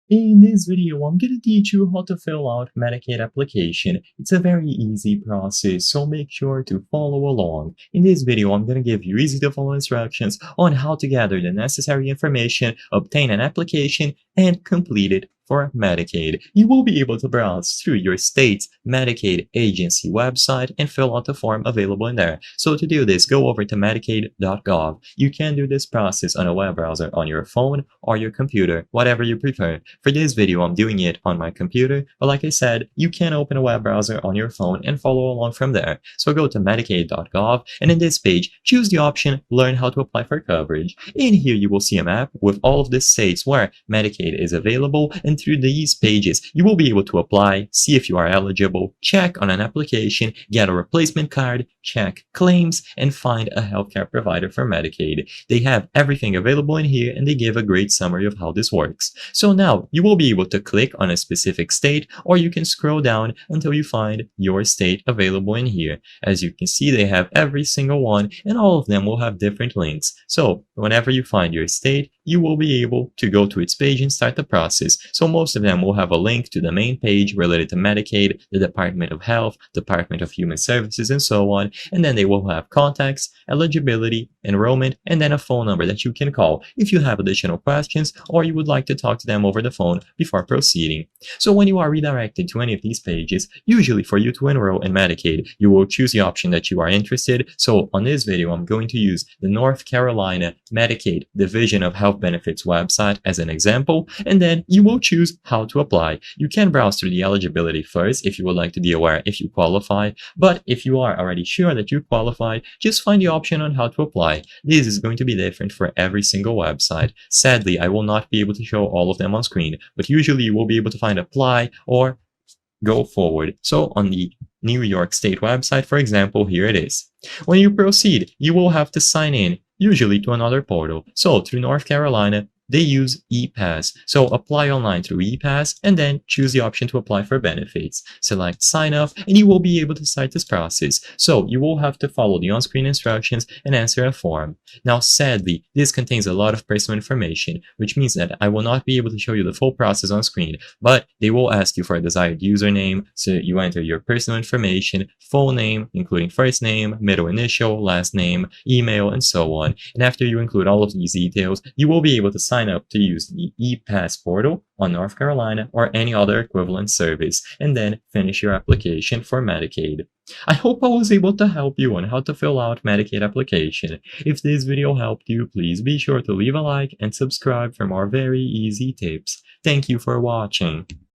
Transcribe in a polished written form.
In this video, I'm going to teach you how to fill out Medicaid application. It's a very easy process, so make sure to follow along. In this video, I'm going to give you easy to follow instructions on how to gather the necessary information, obtain an application, and complete it for Medicaid. You will be able to browse through your state's Medicaid agency website and fill out the form available in there. So to do this, go over to medicaid.gov. You can do this process on a web browser on your phone or your computer, whatever you prefer. For this video, I'm doing it on my computer, but like I said, you can open a web browser on your phone and follow along from there. So go to medicaid.gov, and in this page, choose the option Learn how to apply for coverage. In here, you will see a map with all of the states where Medicaid is available, and through these pages, you will be able to apply, see if you are eligible, check on an application, get a replacement card, check claims, and find a healthcare provider for Medicaid. They have everything available in here, and they give a great summary of how this works. So now you will be able to click on a specific state, or you can scroll down until you find your state available in here. As you can see, they have every single one, and all of them will have different links. So whenever you find your state, you will be able to go to its page and start the process. So most of them will have a link to the main page related to Medicaid, the Department of Health, Department of Human Services, and so on. And then they will have contacts, eligibility, enrollment, and then a phone number that you can call if you have additional questions or you would like to talk to them over the phone before proceeding. So when you are redirected to any of these pages, usually for you to enroll in Medicaid, you will choose the option that you are interested. So on this video, I'm going to use the North Carolina Medicaid Division of Health Benefits website as an example, and then you will choose how to apply. You can browse through the eligibility first if you would like to be aware if you qualify, but if you are already sure that you qualify, just find the option on how to apply. This is going to be different for every single website. Sadly, I will not be able to show all of them on screen, but usually you will be able to find apply or go forward. So on the New York State website, for example, here it is. When you proceed, you will have to sign in, usually to another portal. So through North Carolina, they use ePass. So apply online through ePass and then choose the option to apply for benefits. Select sign up and you will be able to start this process. So you will have to follow the on-screen instructions and answer a form. Now sadly, this contains a lot of personal information, which means that I will not be able to show you the full process on screen, but they will ask you for a desired username. So you enter your personal information, full name, including first name, middle initial, last name, email, and so on. And after you include all of these details, you will be able to sign up to use the ePass portal on North Carolina or any other equivalent service, and then finish your application for Medicaid. I hope I was able to help you on how to fill out Medicaid application. If this video helped you, please be sure to leave a like and subscribe for more very easy tips. Thank you for watching.